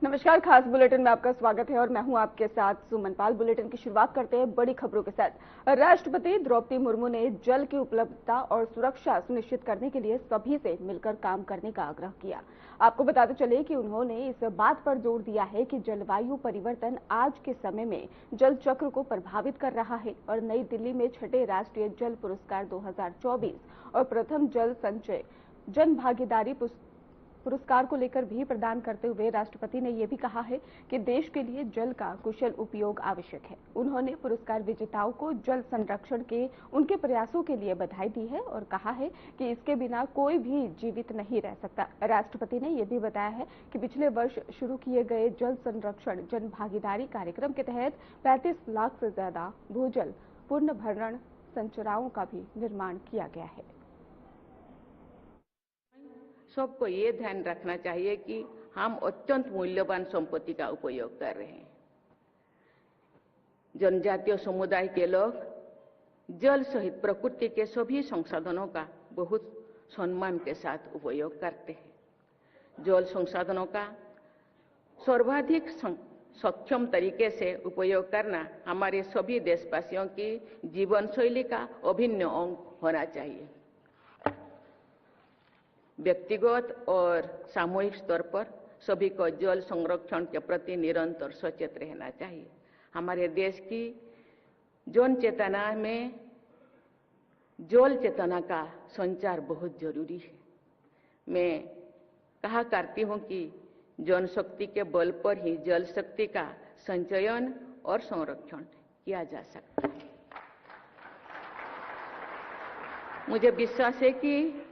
नमस्कार, खास बुलेटिन में आपका स्वागत है और मैं हूं आपके साथ सुमन पाल। बुलेटिन की शुरुआत करते हैं बड़ी खबरों के साथ। राष्ट्रपति द्रौपदी मुर्मू ने जल की उपलब्धता और सुरक्षा सुनिश्चित करने के लिए सभी से मिलकर काम करने का आग्रह किया। आपको बताते चले कि उन्होंने इस बात पर जोर दिया है कि जलवायु परिवर्तन आज के समय में जल चक्र को प्रभावित कर रहा है और नई दिल्ली में छठे राष्ट्रीय जल पुरस्कार 2024 और प्रथम जल संचय जन भागीदारी पुरस्कार को लेकर भी प्रदान करते हुए राष्ट्रपति ने यह भी कहा है कि देश के लिए जल का कुशल उपयोग आवश्यक है। उन्होंने पुरस्कार विजेताओं को जल संरक्षण के उनके प्रयासों के लिए बधाई दी है और कहा है कि इसके बिना कोई भी जीवित नहीं रह सकता। राष्ट्रपति ने यह भी बताया है कि पिछले वर्ष शुरू किए गए जल संरक्षण जन भागीदारी कार्यक्रम के तहत 35 लाख से ज्यादा भूजल पुनर्भरण संरचनाओं का भी निर्माण किया गया है। सबको ये ध्यान रखना चाहिए कि हम अत्यंत मूल्यवान संपत्ति का उपयोग कर रहे हैं। जनजातीय समुदाय के लोग जल सहित प्रकृति के सभी संसाधनों का बहुत सम्मान के साथ उपयोग करते हैं। जल संसाधनों का सर्वाधिक सक्षम तरीके से उपयोग करना हमारे सभी देशवासियों की जीवन शैली का अभिन्न अंग होना चाहिए। व्यक्तिगत और सामूहिक स्तर पर सभी को जल संरक्षण के प्रति निरंतर सचेत रहना चाहिए। हमारे देश की जन चेतना में जल चेतना का संचार बहुत जरूरी है। मैं कहा करती हूं कि जनशक्ति के बल पर ही जल शक्ति का संचयन और संरक्षण किया जा सकता है। मुझे विश्वास है कि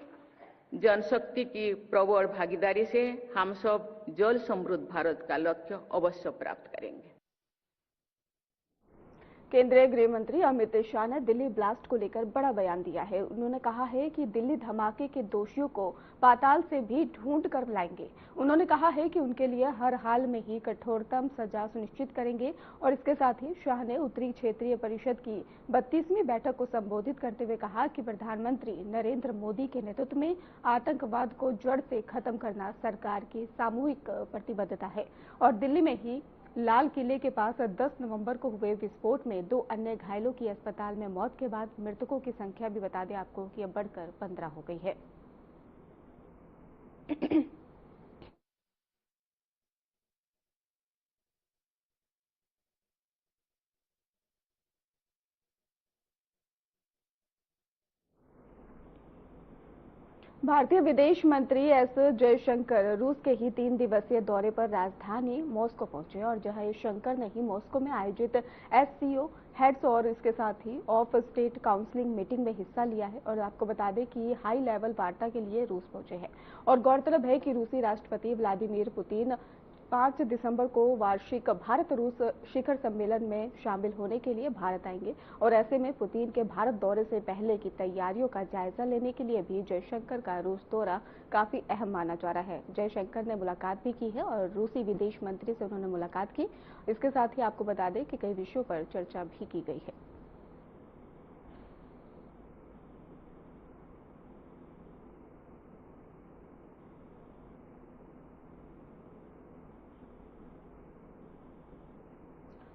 जनशक्ति की प्रबल भागीदारी से हम सब जल समृद्ध भारत का लक्ष्य अवश्य प्राप्त करेंगे। केंद्रीय गृह मंत्री अमित शाह ने दिल्ली ब्लास्ट को लेकर बड़ा बयान दिया है। उन्होंने कहा है कि दिल्ली धमाके के दोषियों को पाताल से भी ढूंढ कर लाएंगे। उन्होंने कहा है कि उनके लिए हर हाल में ही कठोरतम सजा सुनिश्चित करेंगे और इसके साथ ही शाह ने उत्तरी क्षेत्रीय परिषद की 32वीं बैठक को संबोधित करते हुए कहा कि प्रधानमंत्री नरेंद्र मोदी के नेतृत्व में आतंकवाद को जड़ से खत्म करना सरकार की सामूहिक प्रतिबद्धता है और दिल्ली में ही लाल किले के पास 10 नवंबर को हुए विस्फोट में 2 अन्य घायलों की अस्पताल में मौत के बाद मृतकों की संख्या भी बता दें आपको कि अब बढ़कर 15 हो गई है। भारतीय विदेश मंत्री एस जयशंकर रूस के ही 3 दिवसीय दौरे पर राजधानी मॉस्को पहुंचे और जयशंकर ने ही मॉस्को में आयोजित एससीओ हेड्स और इसके साथ ही ऑफ स्टेट काउंसिलिंग मीटिंग में हिस्सा लिया है और आपको बता दें कि हाई लेवल वार्ता के लिए रूस पहुंचे हैं और गौरतलब है कि रूसी राष्ट्रपति व्लादिमीर पुतिन 5 दिसंबर को वार्षिक भारत रूस शिखर सम्मेलन में शामिल होने के लिए भारत आएंगे और ऐसे में पुतिन के भारत दौरे से पहले की तैयारियों का जायजा लेने के लिए भी जयशंकर का रूस दौरा काफी अहम माना जा रहा है। जयशंकर ने मुलाकात भी की है और रूसी विदेश मंत्री से उन्होंने मुलाकात की। इसके साथ ही आपको बता दें कि कई विषयों पर चर्चा भी की गई है।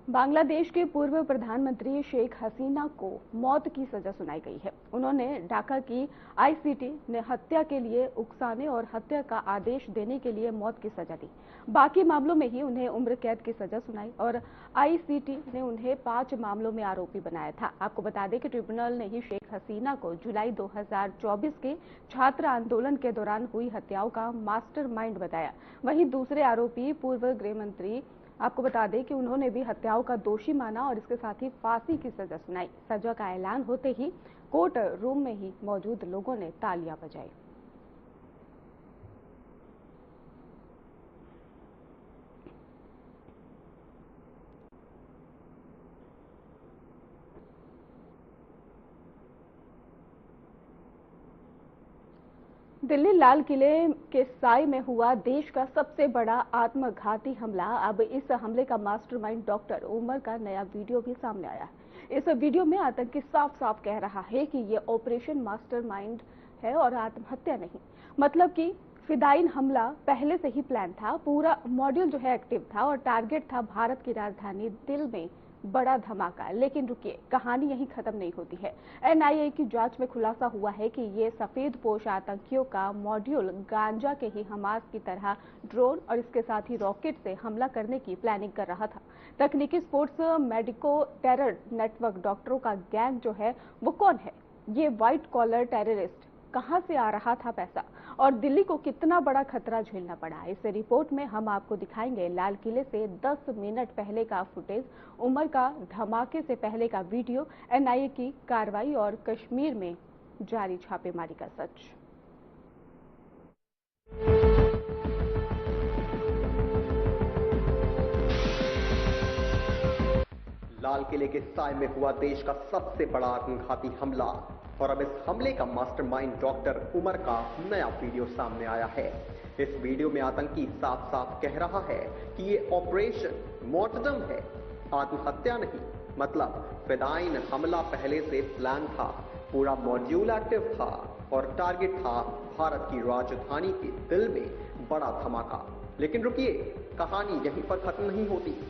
बांग्लादेश के पूर्व प्रधानमंत्री शेख हसीना को मौत की सजा सुनाई गई है। उन्होंने ढाका की आईसीटी ने हत्या के लिए उकसाने और हत्या का आदेश देने के लिए मौत की सजा दी। बाकी मामलों में ही उन्हें उम्र कैद की सजा सुनाई और आईसीटी ने उन्हें 5 मामलों में आरोपी बनाया था। आपको बता दें कि ट्रिब्यूनल ने ही शेख हसीना को जुलाई 2024 के छात्र आंदोलन के दौरान हुई हत्याओं का मास्टरमाइंड बताया। वहीं दूसरे आरोपी पूर्व गृह मंत्री आपको बता दें कि उन्होंने भी हत्याओं का दोषी माना और इसके साथ ही फांसी की सजा सुनाई। सजा का ऐलान होते ही कोर्ट रूम में ही मौजूद लोगों ने तालियां बजाई। दिल्ली लाल किले के साय में हुआ देश का सबसे बड़ा आत्मघाती हमला। अब इस हमले का मास्टरमाइंड डॉक्टर उमर का नया वीडियो भी सामने आया है। इस वीडियो में आतंकी साफ साफ कह रहा है कि ये ऑपरेशन मास्टरमाइंड है और आत्महत्या नहीं। मतलब कि फिदाइन हमला पहले से ही प्लान था, पूरा मॉड्यूल जो है एक्टिव था और टारगेट था भारत की राजधानी दिल्ली में बड़ा धमाका। लेकिन रुकिए, कहानी यहीं खत्म नहीं होती है। एनआईए की जांच में खुलासा हुआ है कि ये सफेद पोश आतंकियों का मॉड्यूल गांजा के ही हमास की तरह ड्रोन और इसके साथ ही रॉकेट से हमला करने की प्लानिंग कर रहा था। तकनीकी स्पोर्ट्स मेडिको टेरर नेटवर्क डॉक्टरों का गैंग जो है वो कौन है? ये व्हाइट कॉलर टेररिस्ट कहां से आ रहा था पैसा और दिल्ली को कितना बड़ा खतरा झेलना पड़ा? इस रिपोर्ट में हम आपको दिखाएंगे लाल किले से 10 मिनट पहले का फुटेज, उमर का धमाके से पहले का वीडियो, एनआईए की कार्रवाई और कश्मीर में जारी छापेमारी का सच। लाल किले के साय में हुआ देश का सबसे बड़ा आत्मघाती हमला और अब इस हमले का मास्टरमाइंड डॉक्टर उमर का नया वीडियो सामने आया है। इस वीडियो में आतंकी साफ साफ कह रहा है कि ये ऑपरेशन मार्टरडम है, आत्महत्या नहीं। मतलब फिदाइन हमला पहले से प्लान था, पूरा मॉड्यूल एक्टिव था और टारगेट था भारत की राजधानी के दिल में बड़ा धमाका। लेकिन रुकिए, कहानी यहीं पर खत्म नहीं होती।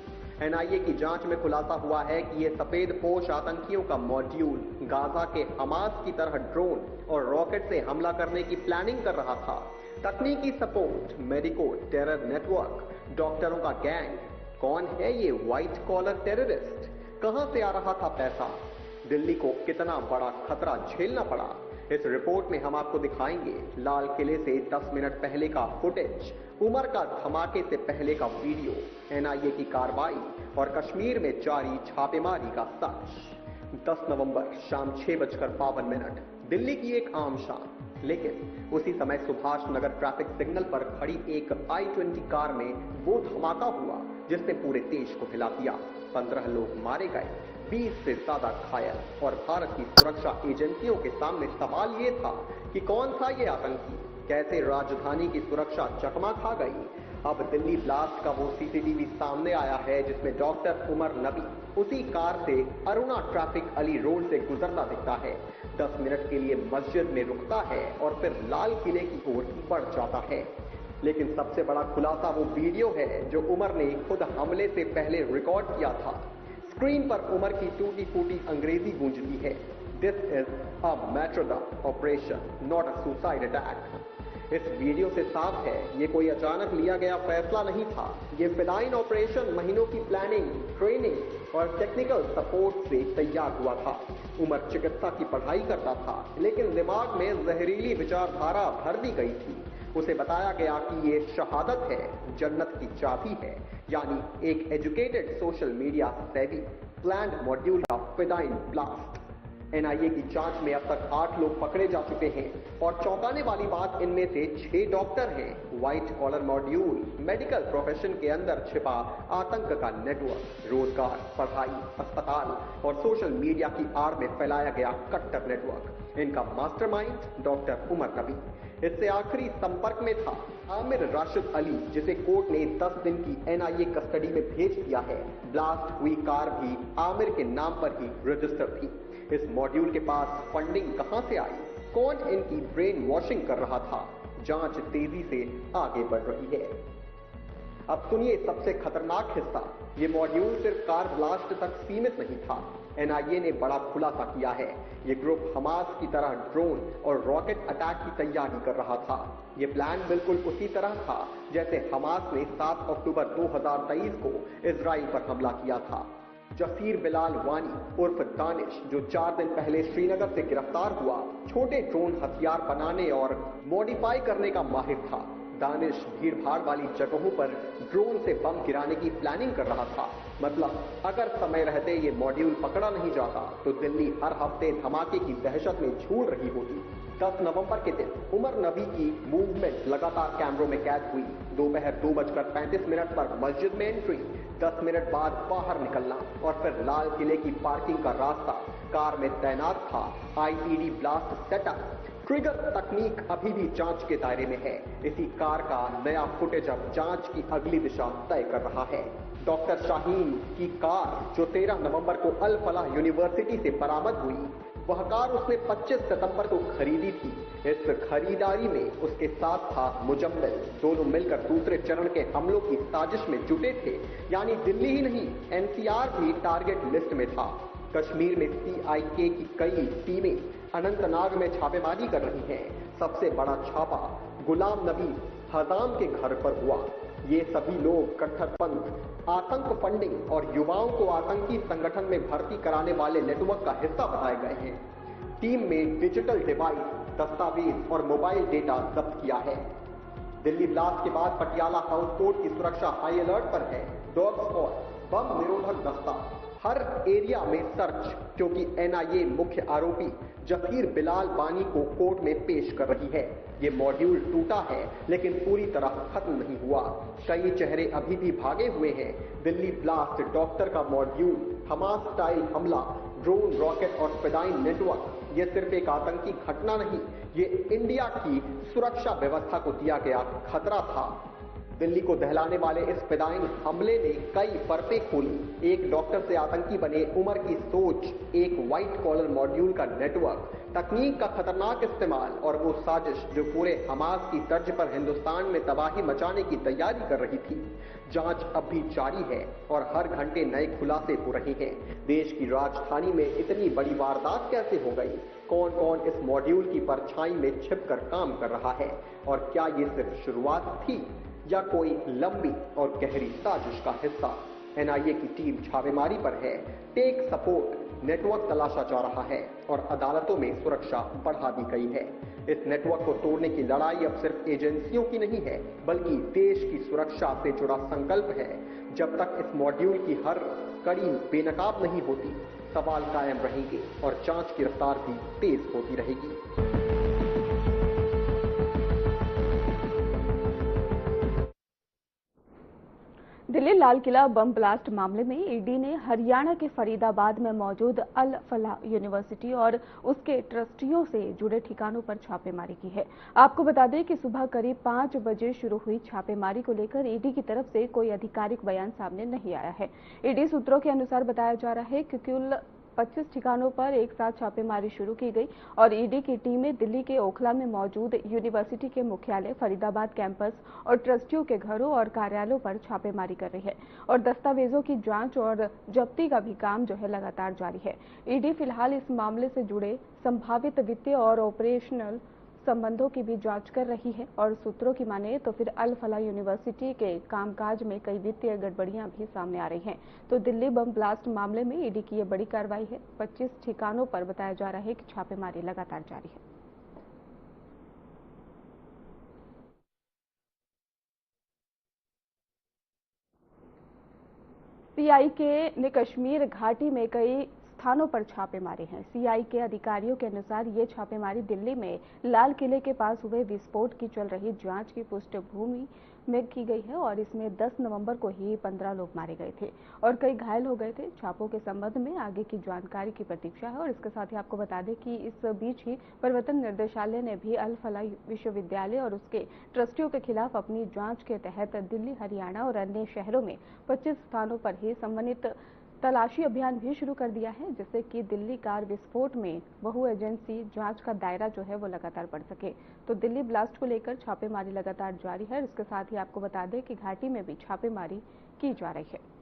एनआईए की जांच में खुलासा हुआ है कि ये सफेद पोश आतंकियों का मॉड्यूल गाजा के हमास की तरह ड्रोन और रॉकेट से हमला करने की प्लानिंग कर रहा था। तकनीकी सपोर्ट, मेडिको टेरर नेटवर्क, डॉक्टरों का गैंग। कौन है ये व्हाइट कॉलर टेररिस्ट? कहां से आ रहा था पैसा? दिल्ली को कितना बड़ा खतरा झेलना पड़ा? इस रिपोर्ट में हम आपको दिखाएंगे लाल किले से 10 मिनट पहले का फुटेज, उमर का धमाके से पहले का वीडियो, एनआईए की कार्रवाई और कश्मीर में जारी छापेमारी का सच। 10 नवंबर शाम 6:52 दिल्ली की एक आम शाम। लेकिन उसी समय सुभाष नगर ट्रैफिक सिग्नल पर खड़ी एक I-20 कार में वो धमाका हुआ जिसने पूरे देश को हिला दिया। 15 लोग मारे गए, 20 से ज्यादा घायल और भारत की सुरक्षा एजेंसियों के सामने सवाल ये था कि कौन था ये आतंकी, कैसे राजधानी की सुरक्षा चकमा खा गई। अब दिल्ली ब्लास्ट का वो सीसीटीवी सामने आया है जिसमें डॉक्टर उमर नबी उसी कार से अरुणा ट्रैफिक अली रोड से गुजरता दिखता है। 10 मिनट के लिए मस्जिद में रुकता है और फिर लाल किले की ओर बढ़ जाता है। लेकिन सबसे बड़ा खुलासा वो वीडियो है जो उमर ने खुद हमले से पहले रिकॉर्ड किया था। स्क्रीन पर उमर की टूटी फूटी अंग्रेजी गूंजती है, this is a martyrdom operation, not a suicide attack. इस वीडियो से साफ है ये कोई अचानक लिया गया फैसला नहीं था। ये फिदाइन ऑपरेशन महीनों की प्लानिंग, ट्रेनिंग और टेक्निकल सपोर्ट से तैयार हुआ था। उमर चिकित्सा की पढ़ाई करता था, लेकिन दिमाग में जहरीली विचारधारा भर दी गई थी। उसे बताया गया कि ये शहादत है, जन्नत की चाबी है, यानी एक एजुकेटेड सोशल मीडिया सेवी प्लान्ड मॉड्यूल का फिदाइन ब्लास्ट। एनआईए की जांच में अब तक 8 लोग पकड़े जा चुके हैं और चौंकाने वाली बात इनमें से 6 डॉक्टर हैं। White collar module, medical profession के अंदर छिपा आतंक का नेटवर्क, रोजगार, पढ़ाई, अस्पताल और सोशल मीडिया की आड़ में फैलाया गया कट्टर नेटवर्क। इनका मास्टरमाइंड डॉक्टर उमर नबी। इससे आखिरी संपर्क में था आमिर राशिद अली, जिसे कोर्ट ने 10 दिन की एनआईए कस्टडी में भेज दिया है। ब्लास्ट हुई कार भी आमिर के नाम पर ही रजिस्टर थी। इस मॉड्यूल के पास फंडिंग कहां से आई? कौन इनकी ब्रेन वॉशिंग कर रहा था? जांच तेजी से आगे बढ़ रही है। अब सुनिए सबसे खतरनाक हिस्सा, ये मॉड्यूल सिर्फ कार ब्लास्ट तक सीमित नहीं था। एनआईए ने बड़ा खुलासा किया है, ये ग्रुप हमास की तरह ड्रोन और रॉकेट अटैक की तैयारी कर रहा था। ये प्लान बिल्कुल उसी तरह था जैसे हमास ने 7 अक्टूबर 2023 को इजराइल पर हमला किया था। जसीर बिलाल वानी उर्फ दानिश, जो 4 दिन पहले श्रीनगर से गिरफ्तार हुआ, छोटे ड्रोन हथियार बनाने और मॉडिफाई करने का माहिर था। दानिश भीड़ भाड़ वाली जगहों पर ड्रोन से बम गिराने की प्लानिंग कर रहा था। मतलब अगर समय रहते ये मॉड्यूल पकड़ा नहीं जाता तो दिल्ली हर हफ्ते धमाके की दहशत में झूल रही होती। 10 नवंबर के दिन उमर नबी की मूवमेंट लगातार कैमरों में कैद हुई। दोपहर 2:35 पर मस्जिद में एंट्री, 10 मिनट बाद बाहर निकलना और फिर लाल किले की पार्किंग का रास्ता। कार में तैनात था आईईडी ब्लास्ट सेटअप। ट्रिगर तकनीक अभी भी जांच के दायरे में है। इसी कार का नया फुटेज अब जांच की अगली दिशा तय कर रहा है। डॉक्टर शाहीन की कार जो 13 नवंबर को अल फलाह यूनिवर्सिटी से बरामद हुई, वह कार उसने 25 सितंबर को खरीदी थी। इस खरीदारी में उसके साथ था मुजम्मिल। दोनों मिलकर दूसरे चरण के हमलों की साजिश में जुटे थे। यानी दिल्ली ही नहीं, एनसीआर भी टारगेट लिस्ट में था। कश्मीर में सीआईए की कई टीमें अनंतनाग में छापेमारी कर रही हैं। सबसे बड़ा छापा गुलाम नबी हजाम के घर पर हुआ। ये सभी लोग कट्टरपंथ, आतंक फंडिंग और युवाओं को आतंकी संगठन में भर्ती कराने वाले नेटवर्क का हिस्सा बताए गए हैं। टीम में डिजिटल डिवाइस, दस्तावेज और मोबाइल डेटा जब्त किया है। दिल्ली ब्लास्ट के बाद पटियाला हाउस कोर्ट की सुरक्षा हाई अलर्ट पर है। डॉग स्क्वाड, बम निरोधक दस्ता, हर एरिया में सर्च, क्योंकि एनआईए मुख्य आरोपी जफीर बिलाल बानी को कोर्ट में पेश कर रही है। ये मॉड्यूल टूटा है लेकिन पूरी तरह खत्म नहीं हुआ। कई चेहरे अभी भी भागे हुए हैं। दिल्ली ब्लास्ट, डॉक्टर का मॉड्यूल, हमास स्टाइल हमला, ड्रोन, रॉकेट और फिदाइन नेटवर्क, ये सिर्फ एक आतंकी घटना नहीं, ये इंडिया की सुरक्षा व्यवस्था को दिया गया खतरा था। दिल्ली को दहलाने वाले इस फिदाइन हमले ने कई परतें खोली। एक डॉक्टर से आतंकी बने उमर की सोच, एक व्हाइट कॉलर मॉड्यूल का नेटवर्क, तकनीक का खतरनाक इस्तेमाल और वो साजिश जो पूरे हमास की तर्ज पर हिंदुस्तान में तबाही मचाने की तैयारी कर रही थी। जांच अब भी जारी है और हर घंटे नए खुलासे हो रहे हैं। देश की राजधानी में इतनी बड़ी वारदात कैसे हो गई? कौन कौन इस मॉड्यूल की परछाई में छिपकर काम कर रहा है? और क्या ये सिर्फ शुरुआत थी या कोई लंबी और गहरी साजिश का हिस्सा? एनआईए की टीम छापेमारी पर है। टेक सपोर्ट नेटवर्क तलाशा जा रहा है और अदालतों में सुरक्षा बढ़ा दी गई है। इस नेटवर्क को तोड़ने की लड़ाई अब सिर्फ एजेंसियों की नहीं है, बल्कि देश की सुरक्षा से जुड़ा संकल्प है। जब तक इस मॉड्यूल की हर कड़ी बेनकाब नहीं होती, सवाल कायम रहेंगे और जांच की रफ्तार भी तेज होती रहेगी। दिल्ली लाल किला बम ब्लास्ट मामले में ईडी ने हरियाणा के फरीदाबाद में मौजूद अल फलाह यूनिवर्सिटी और उसके ट्रस्टियों से जुड़े ठिकानों पर छापेमारी की है। आपको बता दें कि सुबह करीब 5 बजे शुरू हुई छापेमारी को लेकर ईडी की तरफ से कोई आधिकारिक बयान सामने नहीं आया है। ईडी सूत्रों के अनुसार बताया जा रहा है कि कुल 25 ठिकानों पर एक साथ छापेमारी शुरू की गई और ईडी की टीमें दिल्ली के ओखला में मौजूद यूनिवर्सिटी के मुख्यालय, फरीदाबाद कैंपस और ट्रस्टियों के घरों और कार्यालयों पर छापेमारी कर रही है और दस्तावेजों की जांच और जब्ती का भी काम जो है लगातार जारी है। ईडी फिलहाल इस मामले से जुड़े संभावित वित्तीय और ऑपरेशनल संबंधों की भी जांच कर रही है और सूत्रों की माने तो फिर अल फलाह यूनिवर्सिटी के कामकाज में कई वित्तीय गड़बड़ियां भी सामने आ रही हैं। तो दिल्ली बम ब्लास्ट मामले में ईडी की ये बड़ी कार्रवाई है। 25 ठिकानों पर बताया जा रहा है कि छापेमारी लगातार जारी है। सीआईए ने कश्मीर घाटी में कई स्थानों पर छापे मारे हैं। सीआईए के अधिकारियों के अनुसार ये छापेमारी दिल्ली में लाल किले के पास हुए विस्फोट की चल रही जांच की पृष्ठभूमि में की गई है और इसमें 10 नवंबर को ही 15 लोग मारे गए थे और कई घायल हो गए थे। छापों के संबंध में आगे की जानकारी की प्रतीक्षा है और इसके साथ ही आपको बता दें कि इस बीच ही प्रवर्तन निर्देशालय ने भी अल फलाह विश्वविद्यालय और उसके ट्रस्टियों के खिलाफ अपनी जांच के तहत दिल्ली, हरियाणा और अन्य शहरों में 25 स्थानों पर ही समन्वित तलाशी अभियान भी शुरू कर दिया है, जिससे कि दिल्ली कार विस्फोट में बहु एजेंसी जांच का दायरा जो है वो लगातार बढ़ सके। तो दिल्ली ब्लास्ट को लेकर छापेमारी लगातार जारी है। इसके साथ ही आपको बता दें कि घाटी में भी छापेमारी की जा रही है।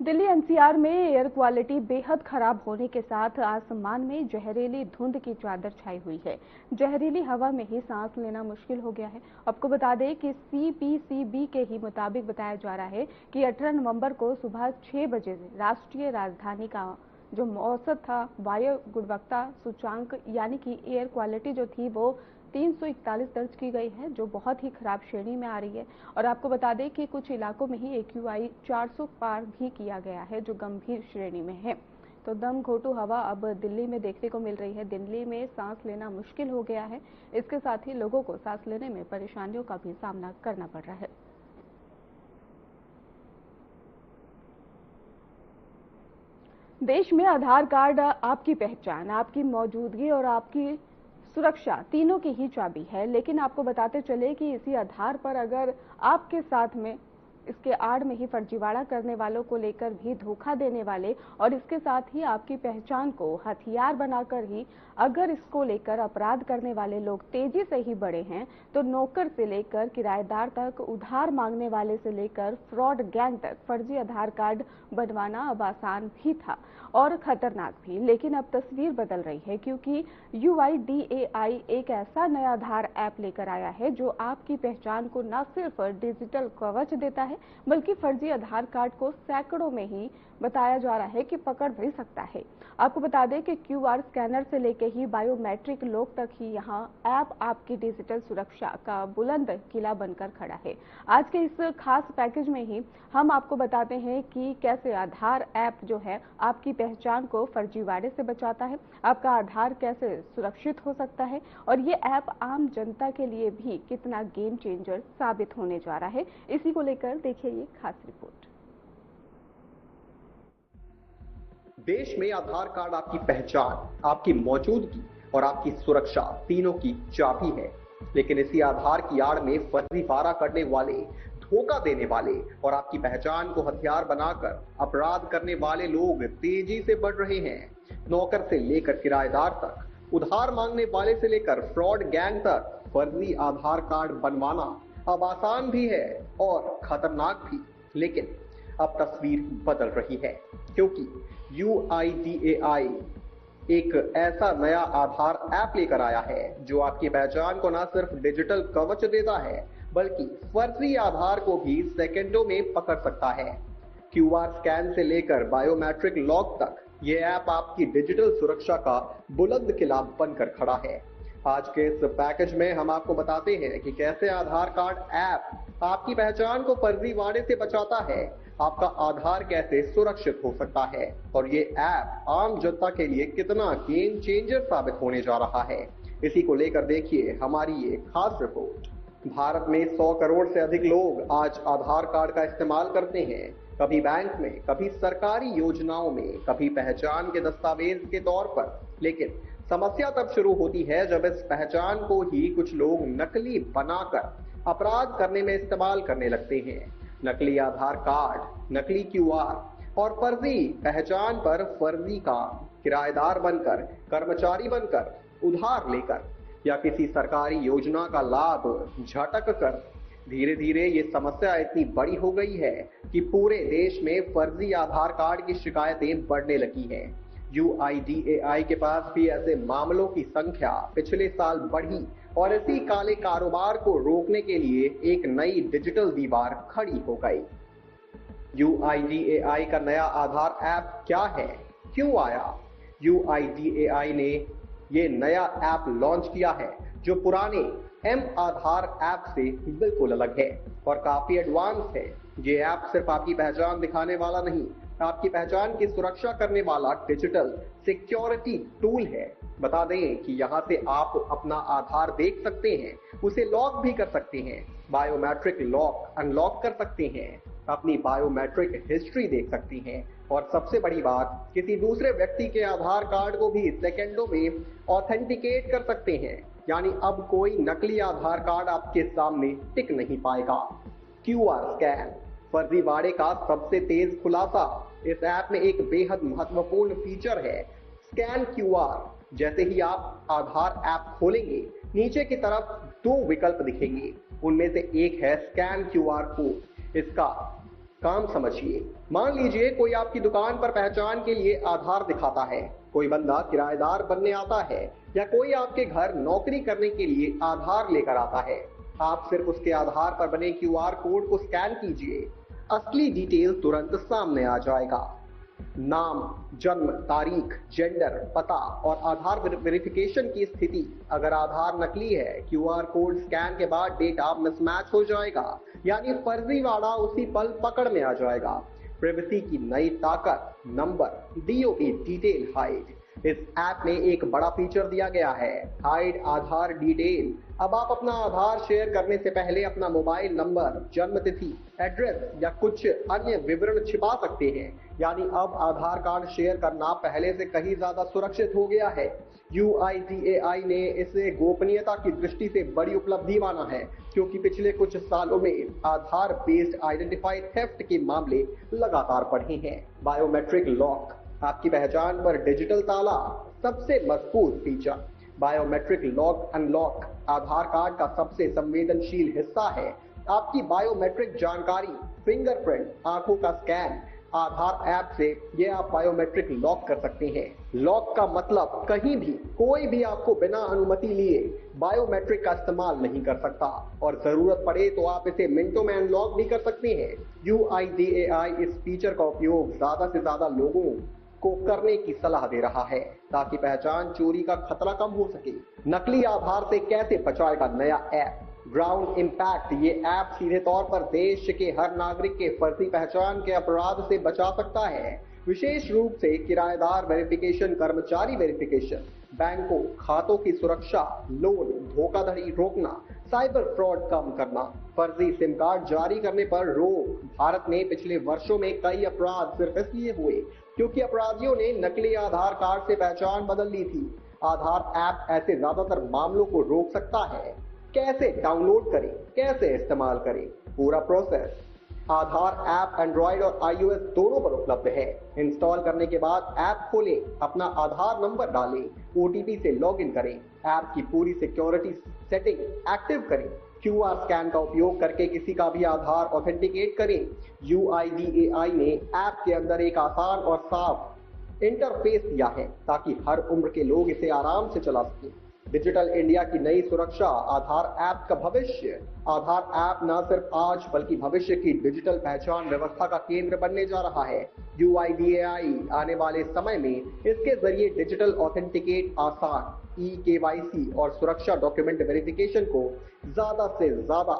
दिल्ली एनसीआर में एयर क्वालिटी बेहद खराब होने के साथ आसमान में जहरीली धुंध की चादर छाई हुई है। जहरीली हवा में ही सांस लेना मुश्किल हो गया है। आपको बता दें कि सीपीसीबी के ही मुताबिक बताया जा रहा है कि 18 नवंबर को सुबह 6 बजे से राष्ट्रीय राजधानी का जो औसत था वायु गुणवत्ता सूचांक यानी कि एयर क्वालिटी जो थी वो 341 दर्ज की गई है, जो बहुत ही खराब श्रेणी में आ रही है। और आपको बता दें कि कुछ इलाकों में ही AQI 400 पार भी किया गया है, जो गंभीर श्रेणी में है। तो दम घोटू हवा अब दिल्ली में देखने को मिल रही है। दिल्ली में सांस लेना मुश्किल हो गया है। इसके साथ ही लोगों को सांस लेने में परेशानियों का भी सामना करना पड़ रहा है। देश में आधार कार्ड आपकी पहचान, आपकी मौजूदगी और आपकी सुरक्षा तीनों की ही चाबी है। लेकिन आपको बताते चले कि इसी आधार पर अगर आपके साथ में इसके आड़ में ही फर्जीवाड़ा करने वालों को लेकर भी धोखा देने वाले और इसके साथ ही आपकी पहचान को हथियार बनाकर ही अगर इसको लेकर अपराध करने वाले लोग तेजी से ही बढ़े हैं, तो नौकर से लेकर किराएदार तक, उधार मांगने वाले से लेकर फ्रॉड गैंग तक फर्जी आधार कार्ड बनवाना अब आसान भी था और खतरनाक भी। लेकिन अब तस्वीर बदल रही है, क्योंकि UIDAI एक ऐसा नया आधार ऐप लेकर आया है जो आपकी पहचान को न सिर्फ डिजिटल कवच देता है, बल्कि फर्जी आधार कार्ड को सैकड़ों में ही बताया जा रहा है कि पकड़ भी सकता है। आपको बता दें कि QR स्कैनर से लेकर ही बायोमेट्रिक लॉक तक ही यहाँ ऐप आपकी डिजिटल सुरक्षा का बुलंद किला बनकर खड़ा है। आज के इस खास पैकेज में ही हम आपको बताते हैं कि कैसे आधार ऐप जो है आपकी पहचान को फर्जीवाड़े से बचाता है, आपका आधार कैसे सुरक्षित हो सकता है और ये ऐप आम जनता के लिए भी कितना गेम चेंजर साबित होने जा रहा है। इसी को लेकर देखिए ये खास रिपोर्ट। देश में आधार कार्ड आपकी पहचान, आपकी मौजूदगी और आपकी सुरक्षा तीनों की चाबी है। लेकिन इसी आधार की आड़ में फर्जीवाड़ा करने वाले, धोखा देने वाले और आपकी पहचान को हथियार बनाकर अपराध करने वाले लोग तेजी से बढ़ रहे हैं। नौकर से लेकर किराएदार तक, उधार मांगने वाले से लेकर फ्रॉड गैंग तक फर्जी आधार कार्ड बनवाना अब आसान भी है और खतरनाक भी। लेकिन अब तस्वीर बदल रही है, क्योंकि UIDAI एक ऐसा नया आधार ऐप लेकर आया है जो आपकी पहचान को न सिर्फ डिजिटल कवच देता है, बल्कि फर्जी आधार को भी सेकंडों में पकड़ सकता है। QR स्कैन से लेकर बायोमेट्रिक लॉक तक ये ऐप आपकी डिजिटल सुरक्षा का बुलंद किला बनकर खड़ा है। आज के इस पैकेज में हम आपको बताते हैं कि कैसे आधार कार्ड ऐप आपकी पहचान को फर्जीवाड़े से बचाता है, आपका आधार कैसे सुरक्षित हो सकता है और ये ऐप आम जनता के लिए कितना गेम चेंजर साबित होने जा रहा है। इसी को लेकर देखिए हमारी ये खास रिपोर्ट। भारत में 100 करोड़ से अधिक लोग आज आधार कार्ड का इस्तेमाल करते हैं, कभी बैंक में, कभी सरकारी योजनाओं में, कभी पहचान के दस्तावेज के तौर पर। लेकिन समस्या तब शुरू होती है जब इस पहचान को ही कुछ लोग नकली बनाकर अपराध करने में इस्तेमाल करने लगते हैं। नकली आधार कार्ड, नकली QR और फर्जी पहचान पर फर्जी काम, किराएदार बनकर, कर्मचारी बनकर, उधार लेकर या किसी सरकारी योजना का लाभ झटक कर धीरे धीरे ये समस्या इतनी बड़ी हो गई है कि पूरे देश में फर्जी आधार कार्ड की शिकायतें बढ़ने लगी हैं। UIDAI के पास भी ऐसे मामलों की संख्या पिछले साल बढ़ी और इसी काले कारोबार को रोकने के लिए एक नई डिजिटल दीवार खड़ी हो गई। UIDAI का नया आधार ऐप क्या है, क्यों आया? UIDAI ने ये नया ऐप लॉन्च किया है जो पुराने M-आधार ऐप से बिल्कुल अलग है और काफी एडवांस है। ये ऐप सिर्फ आपकी पहचान दिखाने वाला नहीं, आपकी पहचान की सुरक्षा करने वाला डिजिटल सिक्योरिटी टूल है। बता दें कि यहाँ से आप अपना आधार देख सकते हैं, उसे लॉक भी कर सकते हैं, बायोमेट्रिक लॉक अनलॉक कर सकते हैं, अपनी बायोमेट्रिक हिस्ट्री देख सकती हैं और सबसे बड़ी बात, किसी दूसरे व्यक्ति के आधार कार्ड को भी सेकंडों में ऑथेंटिकेट कर सकते हैं। यानी अब कोई नकली आधार कार्ड आपके सामने टिक नहीं पाएगा। QR स्कैन, फर्जीवाड़े का सबसे तेज खुलासा। इस ऐप में एक बेहद महत्वपूर्ण फीचर है, स्कैन QR। जैसे ही आप आधार ऐप खोलेंगे, नीचे की तरफ 2 विकल्प दिखेंगे, उनमें से एक है स्कैन QR कोड। इसका काम समझिए। मान लीजिए कोई आपकी दुकान पर पहचान के लिए आधार दिखाता है, कोई बंदा किराएदार बनने आता है या कोई आपके घर नौकरी करने के लिए आधार लेकर आता है। आप सिर्फ उसके आधार पर बने QR कोड को स्कैन कीजिए, असली डिटेल तुरंत सामने आ जाएगा। नाम, जन्म तारीख, जेंडर, पता और आधार वेरिफिकेशन की स्थिति। अगर आधार नकली है, QR कोड स्कैन के बाद डेटा मिसमैच हो जाएगा, यानी फर्जीवाड़ा उसी पल पकड़ में आ जाएगा। प्राइवेसी की नई ताकत, नंबर, DOB डिटेल हाइड। इस ऐप में एक बड़ा फीचर दिया गया है, हाइड आधार डिटेल। अब आप अपना आधार शेयर करने से पहले अपना मोबाइल नंबर, जन्म तिथि, एड्रेस या कुछ अन्य विवरण छिपा सकते हैं। यानी अब आधार कार्ड शेयर करना पहले से कहीं ज्यादा सुरक्षित हो गया है। UIDAI ने इसे गोपनीयता की दृष्टि से बड़ी उपलब्धि माना है, क्योंकि पिछले कुछ सालों में आधार बेस्ड आइडेंटिफाई थेफ्ट के मामले लगातार बढ़े हैं। बायोमेट्रिक लॉक, आपकी पहचान पर डिजिटल ताला, सबसे मजबूत फीचर। बायोमेट्रिक लॉक अनलॉक आधार कार्ड का सबसे संवेदनशील हिस्सा है। आपकी बायोमेट्रिक जानकारी, फिंगरप्रिंट, आंखों का स्कैन, आधार ऐप से ये आप बायोमेट्रिक लॉक कर सकते हैं। लॉक का मतलब कहीं भी कोई भी आपको बिना अनुमति लिए बायोमेट्रिक का इस्तेमाल नहीं कर सकता, और जरूरत पड़े तो आप इसे मिनटों में अनलॉक भी कर सकते हैं। UIDAI इस फीचर का उपयोग ज्यादा से ज्यादा लोगों को करने की सलाह दे रहा है, ताकि पहचान चोरी का खतरा कम हो सके। नकली आधार से कैसे बचाएगा नया ऐप ग्राउंड इम्पैक्ट। ये ऐप सीधे तौर पर देश के हर नागरिक के फर्जी पहचान के अपराध से बचा सकता है। विशेष रूप से किराएदार वेरिफिकेशन, कर्मचारी वेरिफिकेशन, बैंकों खातों की सुरक्षा, लोन धोखाधड़ी रोकना, साइबर फ्रॉड कम करना, फर्जी सिम कार्ड जारी करने पर रोक। भारत में पिछले वर्षों में कई अपराध सिर्फ इसलिए हुए क्योंकि अपराधियों ने नकली आधार कार्ड से पहचान बदल ली थी। आधार ऐप ऐसे ज्यादातर मामलों को रोक सकता है। कैसे डाउनलोड करें, कैसे इस्तेमाल करें, पूरा प्रोसेस। आधार ऐप एंड्रॉइड और iOS दोनों पर उपलब्ध है। इंस्टॉल करने के बाद ऐप खोलें, अपना आधार नंबर डालें, OTP से लॉगिन करें, ऐप की पूरी सिक्योरिटी सेटिंग एक्टिव करें, QR स्कैन का उपयोग करके किसी का भी आधार ऑथेंटिकेट करें। UIDAI ने ऐप के अंदर एक आसान और साफ इंटरफेस दिया है ताकि हर उम्र के लोग इसे आराम से चला सकें। डिजिटल इंडिया की नई सुरक्षा, आधार ऐप का भविष्य। आधार ऐप न सिर्फ आज बल्कि भविष्य की डिजिटल पहचान व्यवस्था का केंद्र बनने जा रहा है। UIDAI आने वाले समय में इसके जरिए डिजिटल ऑथेंटिकेट आसान, eKYC और सुरक्षा डॉक्यूमेंट वेरिफिकेशन को ज्यादा से ज्यादा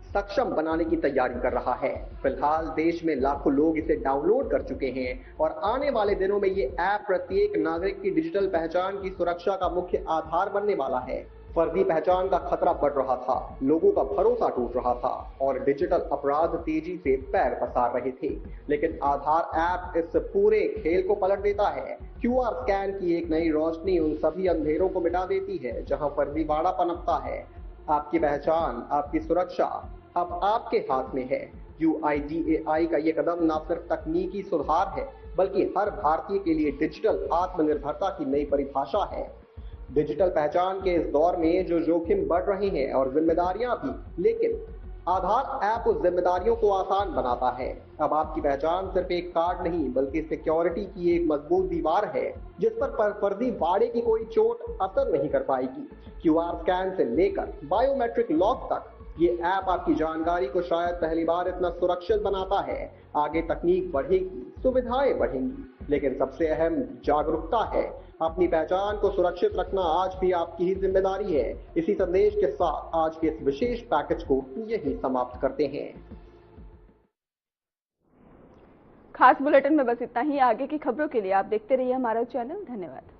सक्षम बनाने की तैयारी कर रहा है। फिलहाल देश में लाखों लोग इसे डाउनलोड कर चुके हैं और आने वाले दिनों में ये ऐप प्रत्येक नागरिक की डिजिटल पहचान की सुरक्षा का मुख्य आधार बनने वाला है। फर्जी पहचान का खतरा बढ़ रहा था, लोगों का भरोसा टूट रहा था और डिजिटल अपराध तेजी से पैर पसार रहे थे, लेकिन आधार ऐप इस पूरे खेल को पलट देता है। QR स्कैन की एक नई रोशनी उन सभी अंधेरों को मिटा देती है जहां फर्जीवाड़ा पनपता है। आपकी पहचान, आपकी सुरक्षा अब आपके हाथ में है। UIDAI का ये कदम न सिर्फ तकनीकी सुधार है बल्कि हर भारतीय के लिए डिजिटल आत्मनिर्भरता की नई परिभाषा है। डिजिटल पहचान के इस दौर में जो जोखिम बढ़ रहे हैं और जिम्मेदारियां भी, लेकिन आधार ऐप उस जिम्मेदारियों को आसान बनाता है। अब आपकी पहचान सिर्फ एक कार्ड नहीं बल्कि सिक्योरिटी की एक मजबूत दीवार है जिस पर फर्जी वाड़े की कोई चोट असर नहीं कर पाएगी। QR स्कैन से लेकर बायोमेट्रिक लॉक तक ये ऐप आपकी जानकारी को शायद पहली बार इतना सुरक्षित बनाता है। आगे तकनीक बढ़ेगी, सुविधाएं बढ़ेंगी, लेकिन सबसे अहम जागरूकता है। अपनी पहचान को सुरक्षित रखना आज भी आपकी ही जिम्मेदारी है। इसी संदेश के साथ आज के इस विशेष पैकेज को यही समाप्त करते हैं। खास बुलेटिन में बस इतना ही। आगे की खबरों के लिए आप देखते रहिए हमारा चैनल। धन्यवाद।